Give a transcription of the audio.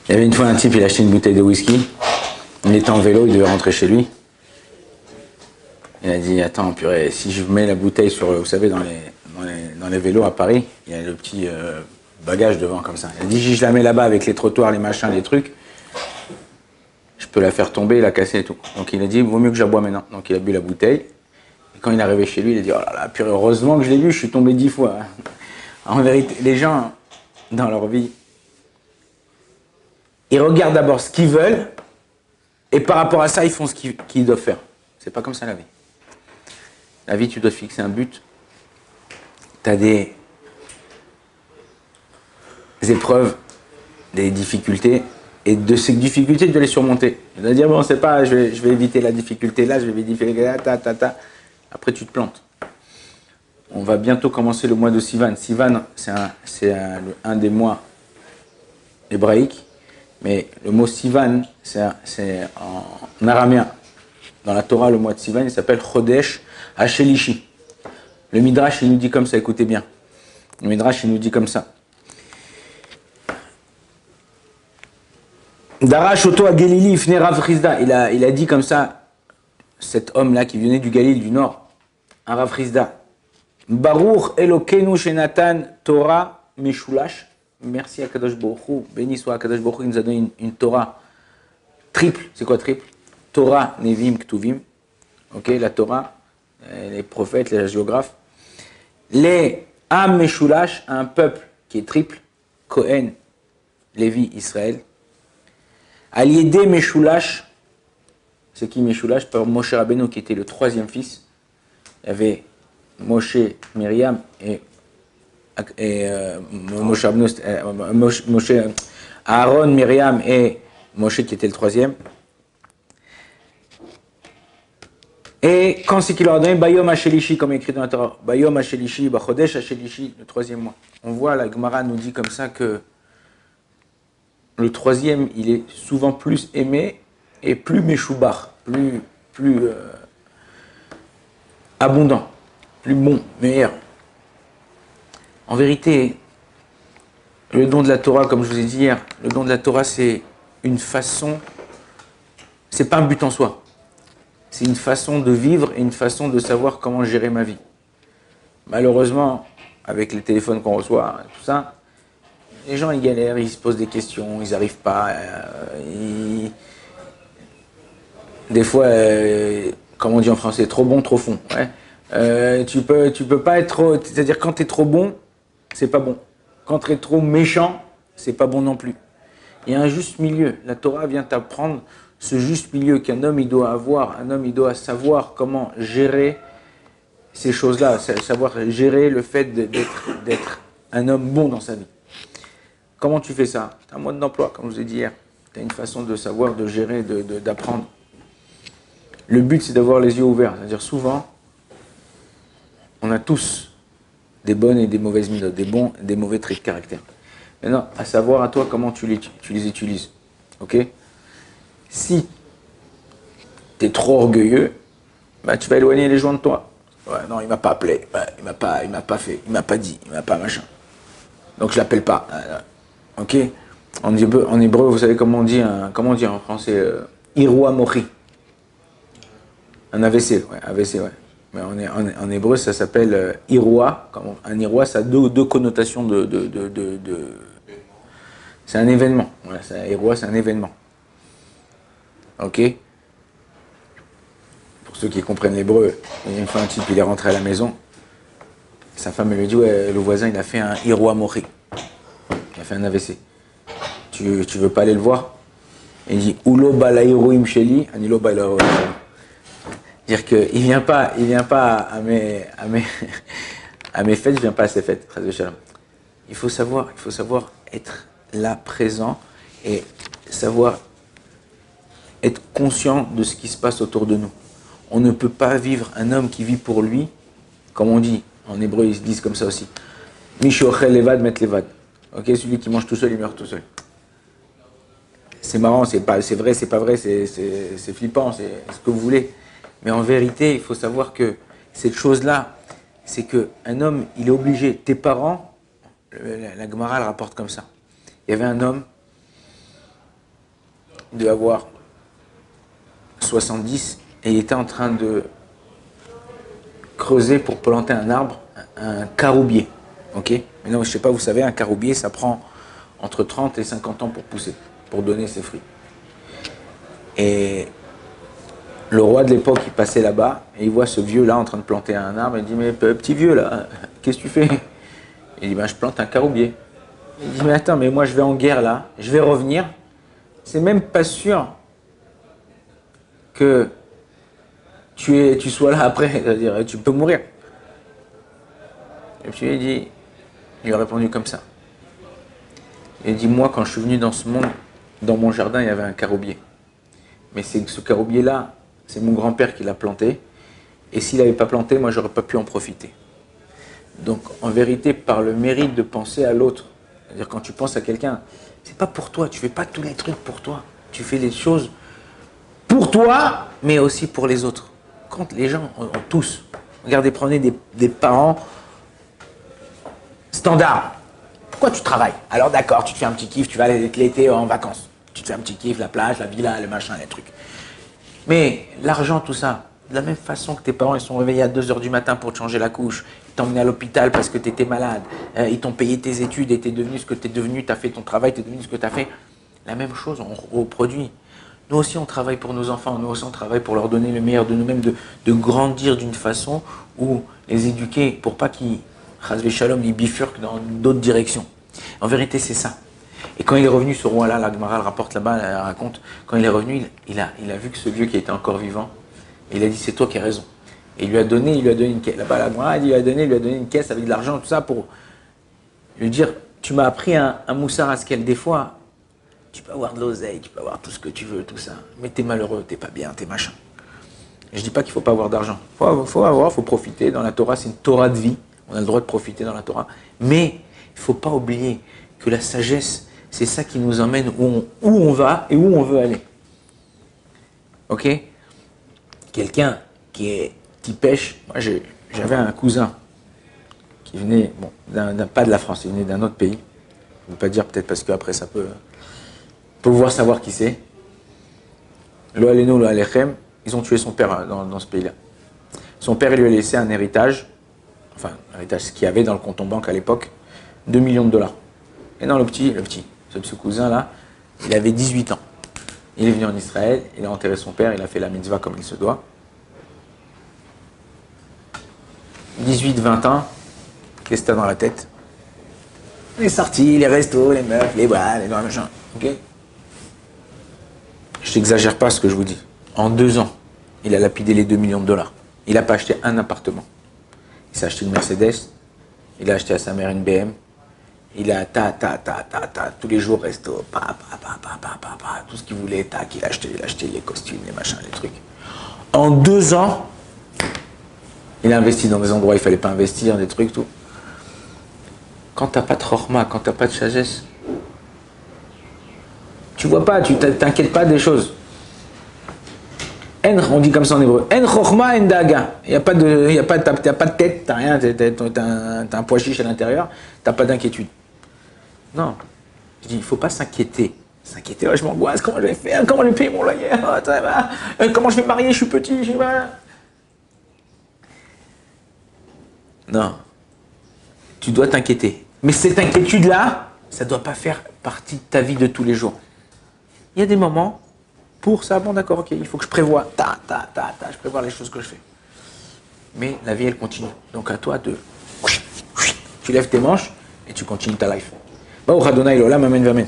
Il y avait une fois un type, il a acheté une bouteille de whisky. Il était en vélo, il devait rentrer chez lui. Il a dit, attends, purée, si je mets la bouteille sur, vous savez, dans les vélos à Paris, il y a le petit bagage devant comme ça. Il a dit, si je la mets là-bas avec les trottoirs, les machins, les trucs, je peux la faire tomber, la casser et tout. Donc il a dit, vaut mieux que j'aboie maintenant. Donc il a bu la bouteille. Et quand il est arrivé chez lui, il a dit, oh là là, purée, heureusement que je l'ai bu, je suis tombé 10 fois. En vérité, les gens, dans leur vie, ils regardent d'abord ce qu'ils veulent, et par rapport à ça, ils font ce qu'ils doivent faire. C'est pas comme ça la vie. La vie, tu dois te fixer un but. Tu as des épreuves, des difficultés, et de ces difficultés, tu dois les surmonter. Tu dois dire, bon, c'est pas, je vais éviter la difficulté là, je vais éviter là, Après, tu te plantes. On va bientôt commencer le mois de Sivan. Sivan, c'est un des mois hébraïques, mais le mot Sivan, c'est en araméen. Dans la Torah, le mois de Sivan, il s'appelle Chodesh Hashelishi. Le Midrash, il nous dit comme ça, écoutez bien. Le Midrash, il nous dit comme ça. Darash Oto à Galili, Ifne Rav Chizda. Il a dit comme ça, cet homme-là qui venait du Galil du Nord, un Rav Chizda. Baruch Elokeinu Shenatan Torah Meshulash. Merci à Kadosh Baruch Hu. Béni soit Kadosh Baruch Hu qui nous a donné une Torah triple. C'est quoi triple? Torah, Nevim, Ktuvim. Ok, la Torah, les prophètes, les géographes. Les Am Meshulash, un peuple qui est triple. Kohen, Lévi, Israël. Aliédé Meshulash, c'est qui Meshulash? Par Moshe Rabbeinu qui était le troisième fils. Il y avait Moshe, Myriam et Moshe, Aaron, Myriam et Moshe qui était le troisième. Et quand c'est qu'il leur a donné Bayom Hashelishi, comme écrit dans la Torah, Bayom Hashelishi, Bachodesh Hashelishi, le troisième mois. On voit, la Gemara nous dit comme ça que le troisième, il est souvent plus aimé et plus méchoubar, plus abondant, plus bon, meilleur. En vérité, le don de la Torah, comme je vous ai dit hier, le don de la Torah, c'est une façon, c'est pas un but en soi. C'est une façon de vivre et une façon de savoir comment gérer ma vie. Malheureusement, avec les téléphones qu'on reçoit, tout ça, les gens ils galèrent, ils se posent des questions, ils n'arrivent pas. Des fois, comme on dit en français, trop bon, trop fond. Ouais. Tu peux pas être trop. C'est-à-dire quand tu es trop bon, c'est pas bon. Quand tu es trop méchant, c'est pas bon non plus. Il y a un juste milieu. La Torah vient t'apprendre ce juste milieu qu'un homme il doit avoir. Un homme il doit savoir comment gérer ces choses-là, savoir gérer le fait d'être un homme bon dans sa vie. Comment tu fais ça? C'est un mode d'emploi, comme je vous ai dit hier. Tu as une façon de savoir, de gérer, d'apprendre. Le but, c'est d'avoir les yeux ouverts. C'est-à-dire, souvent, on a tous des bonnes et des mauvaises midotes, des bons et des mauvais traits de caractère. Maintenant, à savoir à toi comment tu les utilises. Ok? Si tu es trop orgueilleux, bah, tu vas éloigner les gens de toi. Ouais, non, il m'a pas appelé, ouais, il m'a pas fait, il m'a pas dit, il m'a pas machin. Donc je l'appelle pas. Ok? En hébreu, vous savez comment on dit en français Irua Mochi. Un AVC, ouais, AVC, ouais. Mais en hébreu, ça s'appelle Irua. Un Irua, ça a deux connotations c'est un événement. Voilà, Irua, c'est un événement. Ok? Pour ceux qui comprennent l'hébreu, une fois un type, il est rentré à la maison. Sa femme elle lui dit, ouais, le voisin, il a fait un Irua Mochi. Il a fait un AVC. Tu veux pas aller le voir? Et il dit, Ulo balaïrouim sheli, anilo balaïrouim. Dire qu'il vient pas à mes fêtes, je viens pas à ses fêtes. Il faut savoir être là, présent, et savoir être conscient de ce qui se passe autour de nous. On ne peut pas vivre un homme qui vit pour lui, comme on dit, en hébreu ils se disent comme ça aussi. Mishochel levad met levad. Ok, celui qui mange tout seul, il meurt tout seul. C'est marrant, c'est vrai, c'est pas vrai, c'est flippant, c'est ce que vous voulez. Mais en vérité, il faut savoir que cette chose-là, c'est qu'un homme, il est obligé. Tes parents, la Gemara, elle rapporte comme ça. Il y avait un homme, il devait avoir 70 et il était en train de creuser pour planter un arbre, un caroubier. Ok? Mais non, je sais pas, vous savez, un caroubier, ça prend entre 30 et 50 ans pour pousser, pour donner ses fruits. Et le roi de l'époque, il passait là-bas et il voit ce vieux-là en train de planter un arbre. Il dit, mais petit vieux là, qu'est-ce que tu fais? Il dit, ben, je plante un caroubier. Il dit, mais attends, mais moi je vais en guerre là, je vais revenir. C'est même pas sûr que tu sois là après, c'est-à-dire tu peux mourir. Et puis il lui a répondu comme ça. Il dit, moi quand je suis venu dans ce monde, dans mon jardin il y avait un caroubier. Mais c'est ce caroubier-là, c'est mon grand-père qui l'a planté. Et s'il n'avait pas planté, moi j'aurais pas pu en profiter. Donc en vérité, par le mérite de penser à l'autre, c'est-à-dire quand tu penses à quelqu'un, c'est pas pour toi, tu fais pas tous les trucs pour toi. Tu fais les choses pour toi, mais aussi pour les autres. Quand les gens, tous, regardez, prenez des parents standards. Pourquoi tu travailles? Alors d'accord, tu te fais un petit kiff, tu vas l'été en vacances. Tu te fais un petit kiff, la plage, la villa, le machin, les trucs. Mais l'argent, tout ça, de la même façon que tes parents ils sont réveillés à 2 h du matin pour te changer la couche, ils t'ont emmené à l'hôpital parce que tu étais malade, ils t'ont payé tes études et tu es devenu ce que tu es devenu, tu as fait ton travail, tu es devenu ce que tu as fait. La même chose, on reproduit. Nous aussi, on travaille pour nos enfants, nous aussi, on travaille pour leur donner le meilleur de nous-mêmes, de grandir d'une façon où les éduquer pour pas qu'ils, Chazvé Shalom, ils bifurquent dans d'autres directions. En vérité, c'est ça. Et quand il est revenu, ce roi-là, la Gemara le rapporte là-bas, elle raconte, quand il est revenu, il a vu que ce vieux qui était encore vivant, et il a dit, c'est toi qui as raison. Et il lui a donné une caisse. Là-bas, la Gemara, il lui a donné une caisse avec de l'argent, tout ça, pour lui dire, tu m'as appris un moussar à ce qu'elle, des fois, tu peux avoir de l'oseille, tu peux avoir tout ce que tu veux, tout ça, mais t'es malheureux, t'es pas bien, t'es machin. Et je dis pas qu'il faut pas avoir d'argent. Faut profiter. Dans la Torah, c'est une Torah de vie. On a le droit de profiter dans la Torah. Mais il faut pas oublier que la sagesse, c'est ça qui nous emmène où on va et où on veut aller. Ok? Quelqu'un qui pêche. Moi, j'avais un cousin qui venait, bon, pas de la France, il venait d'un autre pays. Je ne veux pas dire peut-être parce qu'après ça peut pouvoir savoir qui c'est. Lo Aleno, Lo Alechem, ils ont tué son père dans ce pays-là. Son père, il lui a laissé un héritage, enfin, un héritage, ce qu'il y avait dans le compte en banque à l'époque, 2 millions de dollars. Et non, ce cousin-là, il avait 18 ans. Il est venu en Israël, il a enterré son père, il a fait la mitzvah comme il se doit. 18-20 ans, qu'est-ce que t'as dans la tête? Les sorties, les restos, les meufs, les bras, les machins, ok? Je n'exagère pas ce que je vous dis. En 2 ans, il a lapidé les 2 millions de dollars. Il n'a pas acheté un appartement. Il s'est acheté une Mercedes, il a acheté à sa mère une BM, il a tous les jours resto, tout ce qu'il voulait, il a acheté les costumes, les machins, les trucs. En 2 ans, il a investi dans des endroits où il ne fallait pas investir, des trucs, tout. Quand tu n'as pas de chorma, quand tu n'as pas de sagesse, tu vois pas, tu t'inquiètes pas des choses. On dit comme ça en hébreu. En chorma, en daga. T'as pas de tête, t'as rien, t'as un pois chiche à l'intérieur, t'as pas d'inquiétude. Non. Je dis, il faut pas s'inquiéter. S'inquiéter, je m'angoisse, comment je vais faire, comment je vais payer mon loyer, comment je vais me marier, je suis petit, je sais pas. Non. Tu dois t'inquiéter. Mais cette inquiétude-là, ça ne doit pas faire partie de ta vie de tous les jours. Il y a des moments, pour ça, bon d'accord, ok, il faut que je prévoie, je prévois les choses que je fais. Mais la vie, elle continue. Donc à toi de... Tu lèves tes manches et tu continues ta life. Baruch Adonai L'Olam, Amen, Amen.